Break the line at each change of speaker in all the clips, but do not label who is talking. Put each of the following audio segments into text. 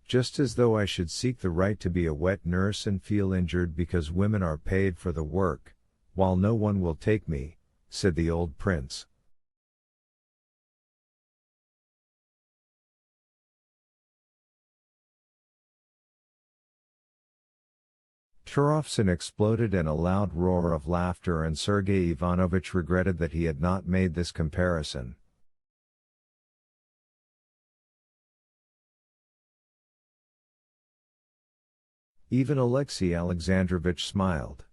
Just as though I should seek the right to be a wet nurse and feel injured because women are paid for the work, while no one will take me, said the old prince. Turofson exploded in a loud roar of laughter, and Sergei Ivanovich regretted that he had not made this comparison. Even Alexei Alexandrovich smiled.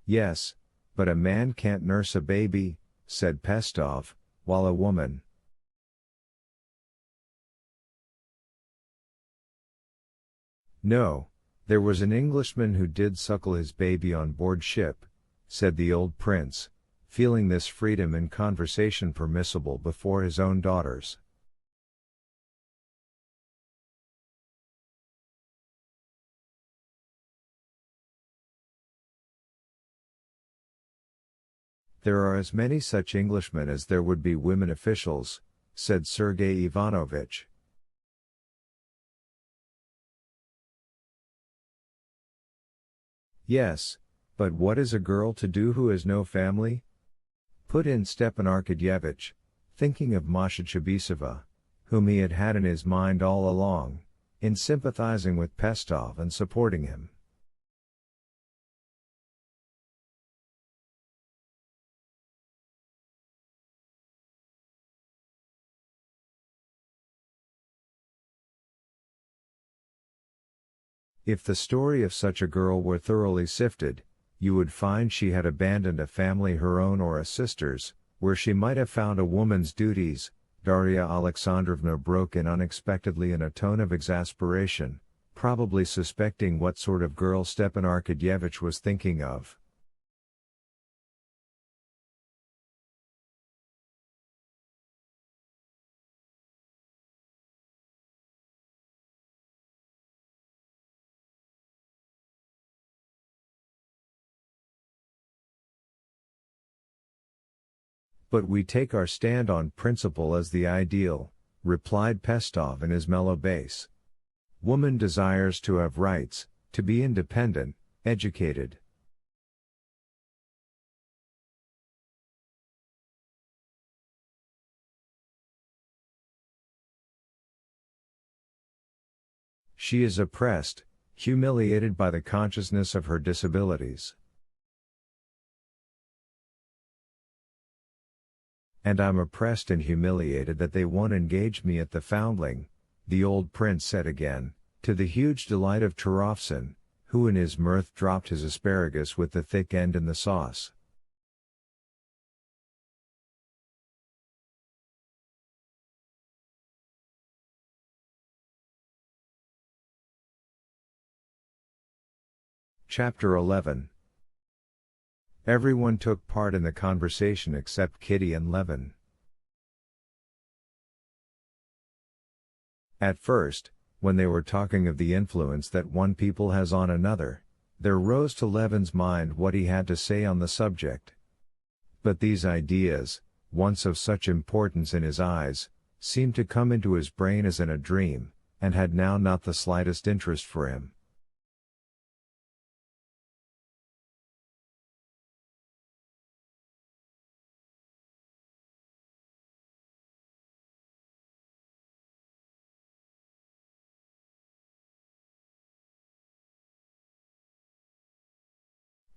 Yes, but a man can't nurse a baby, said Pestov, while a woman. No, there was an Englishman who did suckle his baby on board ship, said the old prince, feeling this freedom in conversation permissible before his own daughters. There are as many such Englishmen as there would be women officials, said Sergei Ivanovich. Yes, but what is a girl to do who has no family? Put in Stepan Arkadyevich, thinking of Masha Chibisova, whom he had had in his mind all along, in sympathizing with Pestov and supporting him. If the story of such a girl were thoroughly sifted, you would find she had abandoned a family, her own or a sister's, where she might have found a woman's duties. Darya Alexandrovna broke in unexpectedly in a tone of exasperation, probably suspecting what sort of girl Stepan Arkadyevich was thinking of. But we take our stand on principle as the ideal, replied Pestov in his mellow bass. Woman desires to have rights, to be independent, educated. She is oppressed, humiliated by the consciousness of her disabilities. And I'm oppressed and humiliated that they won't engage me at the Foundling, the old prince said again, to the huge delight of Turofson, who in his mirth dropped his asparagus with the thick end in the sauce. Chapter 11. Everyone took part in the conversation except Kitty and Levin. At first, when they were talking of the influence that one people has on another, there rose to Levin's mind what he had to say on the subject. But these ideas, once of such importance in his eyes, seemed to come into his brain as in a dream, and had now not the slightest interest for him.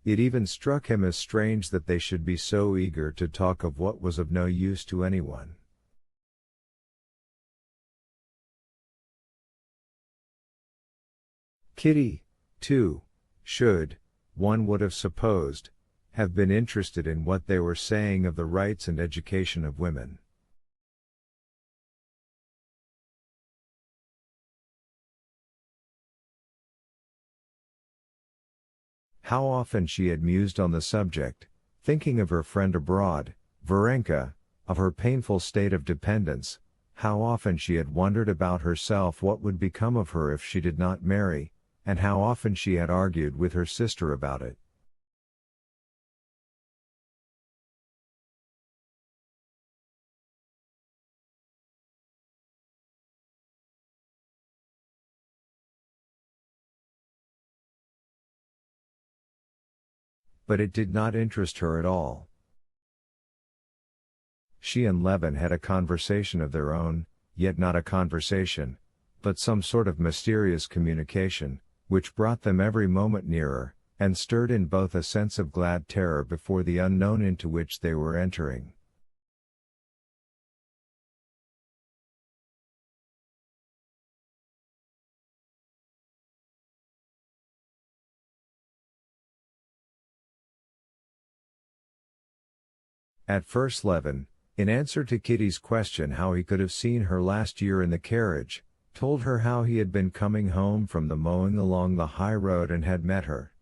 It even struck him as strange that they should be so eager to talk of what was of no use to anyone. Kitty, too, should, one would have supposed, have been interested in what they were saying of the rights and education of women. How often she had mused on the subject, thinking of her friend abroad, Varenka, of her painful state of dependence. How often she had wondered about herself what would become of her if she did not marry, and how often she had argued with her sister about it. but it did not interest her at all. She and Levin had a conversation of their own, yet not a conversation, but some sort of mysterious communication, which brought them every moment nearer, and stirred in both a sense of glad terror before the unknown into which they were entering. At first Levin, in answer to Kitty's question how he could have seen her last year in the carriage, told her how he had been coming home from the mowing along the high road and had met her.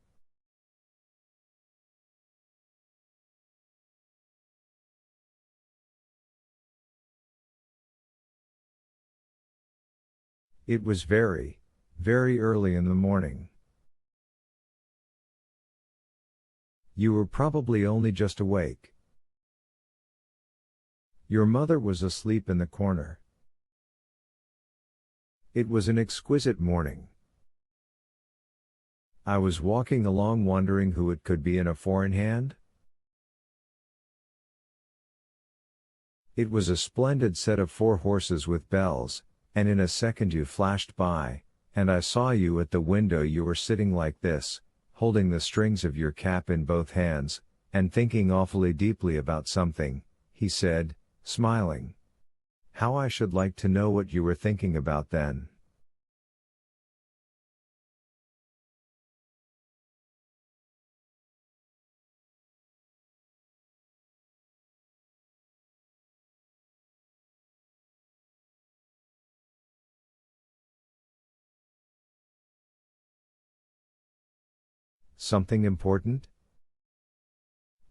It was very, very early in the morning. You were probably only just awake. Your mother was asleep in the corner. It was an exquisite morning. I was walking along wondering who it could be in a four in hand. It was a splendid set of 4 horses with bells, and in a second you flashed by, and I saw you at the window. You were sitting like this, holding the strings of your cap in both hands, and thinking awfully deeply about something, he said, smiling. How I should like to know what you were thinking about then. Something important?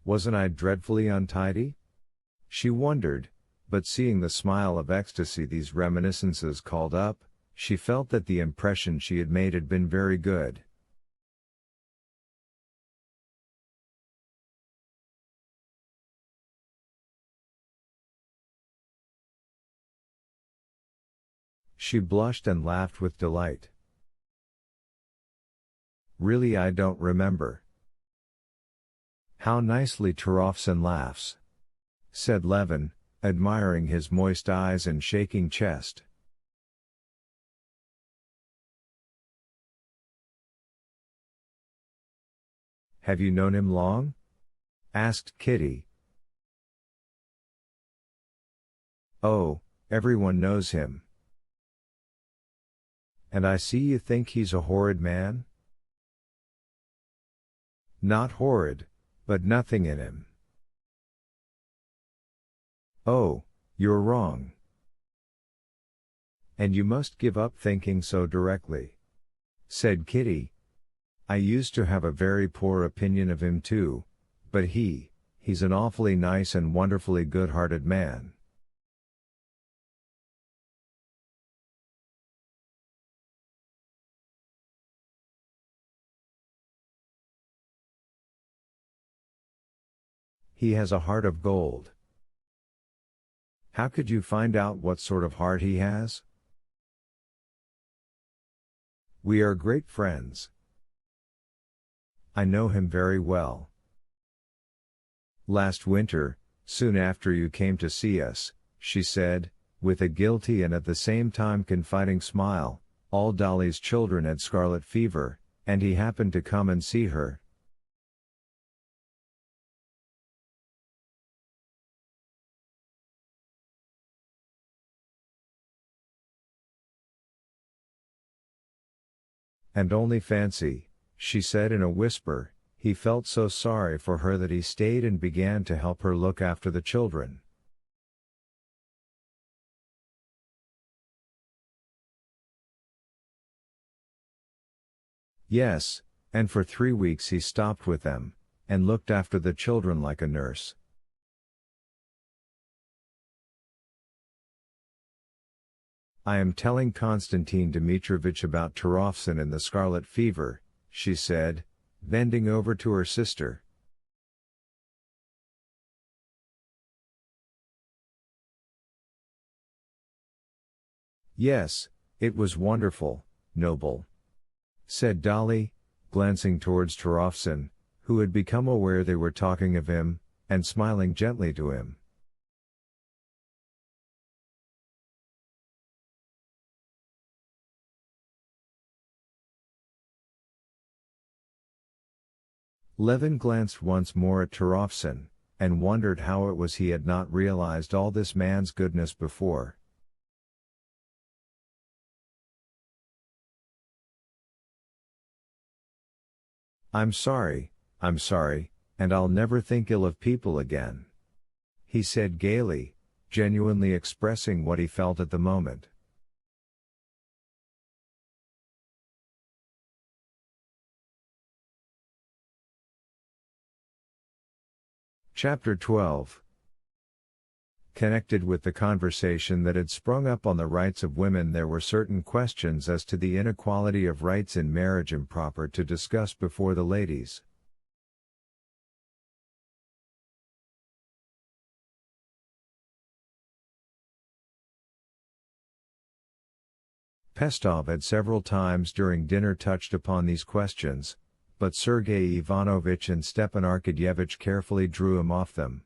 Wasn't I dreadfully untidy? She wondered, but seeing the smile of ecstasy these reminiscences called up, she felt that the impression she had made had been very good. She blushed and laughed with delight. Really, I don't remember. How nicely Turofson laughs, said Levin, admiring his moist eyes and shaking chest. Have you known him long? Asked Kitty. Oh, everyone knows him. And I see you think he's a horrid man? Not horrid, but nothing in him. Oh, you're wrong. And you must give up thinking so directly, said Kitty. I used to have a very poor opinion of him too, but he's an awfully nice and wonderfully good-hearted man. He has a heart of gold. How could you find out what sort of heart he has? We are great friends. I know him very well. Last winter, soon after you came to see us, she said, with a guilty and at the same time confiding smile, all Dolly's children had scarlet fever, and he happened to come and see her. And only fancy, she said in a whisper, he felt so sorry for her that he stayed and began to help her look after the children. Yes, and for 3 weeks he stopped with them, and looked after the children like a nurse. I am telling Konstantin Dmitrovich about Turofson and the scarlet fever, she said, bending over to her sister. Yes, it was wonderful, noble, said Dolly, glancing towards Turofson, who had become aware they were talking of him, and smiling gently to him. Levin glanced once more at Turovtsin, and wondered how it was he had not realized all this man's goodness before. I'm sorry, and I'll never think ill of people again," he said gaily, genuinely expressing what he felt at the moment. Chapter 12. Connected with the conversation that had sprung up on the rights of women, there were certain questions as to the inequality of rights in marriage improper to discuss before the ladies. Pestov had several times during dinner touched upon these questions, but Sergei Ivanovich and Stepan Arkadyevich carefully drew him off them.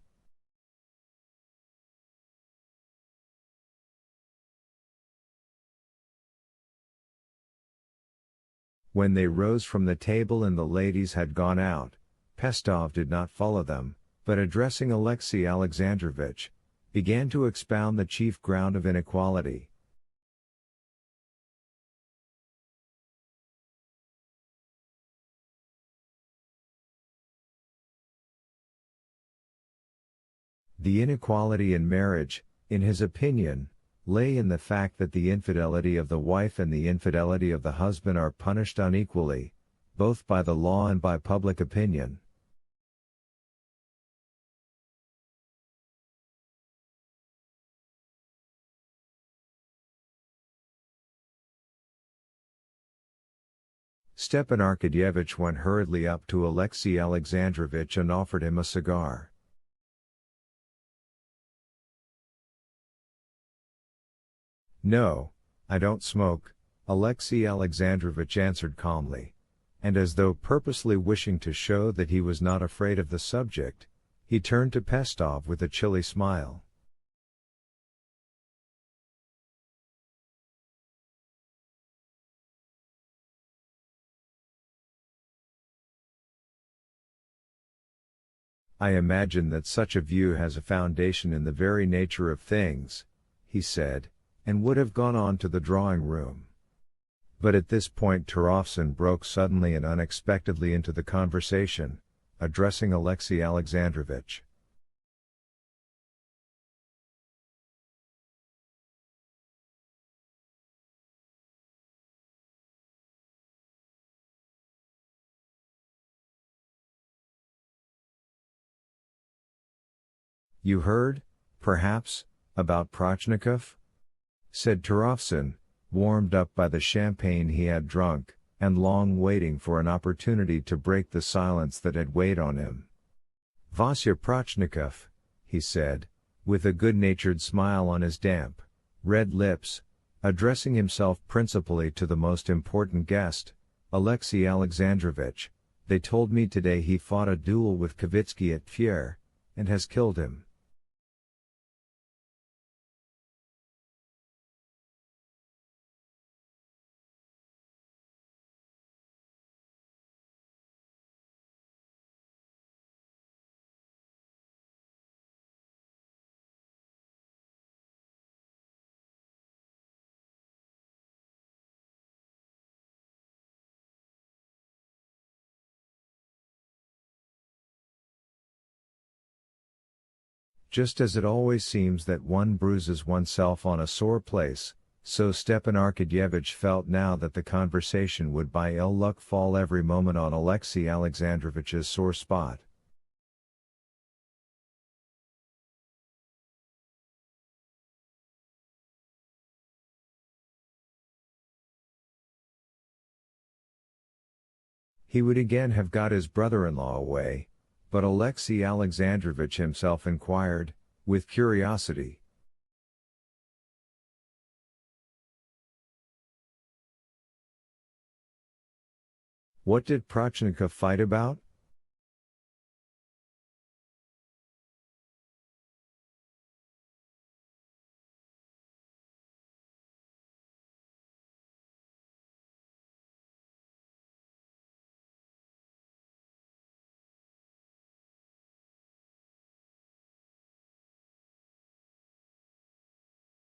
When they rose from the table and the ladies had gone out, Pestov did not follow them, but addressing Alexey Alexandrovich, began to expound the chief ground of inequality. The inequality in marriage, in his opinion, lay in the fact that the infidelity of the wife and the infidelity of the husband are punished unequally, both by the law and by public opinion. Stepan Arkadyevich went hurriedly up to Alexey Alexandrovich and offered him a cigar. "No, I don't smoke," Alexey Alexandrovich answered calmly, and as though purposely wishing to show that he was not afraid of the subject, he turned to Pestov with a chilly smile. "I imagine that such a view has a foundation in the very nature of things," he said, and would have gone on to the drawing room. But at this point Turovtsin broke suddenly and unexpectedly into the conversation, addressing Alexey Alexandrovich. "You heard, perhaps, about Prochnikov?" said Turovtsin, warmed up by the champagne he had drunk, and long waiting for an opportunity to break the silence that had weighed on him. "Vasya Prochnikov," he said, with a good-natured smile on his damp, red lips, addressing himself principally to the most important guest, Alexey Alexandrovich. "They told me today he fought a duel with Kavitsky at Tver, and has killed him." Just as it always seems that one bruises oneself on a sore place, so Stepan Arkadyevich felt now that the conversation would by ill luck fall every moment on Alexey Alexandrovich's sore spot. He would again have got his brother-in-law away, but Alexey Alexandrovich himself inquired, with curiosity. "What did Prochnikov fight about?"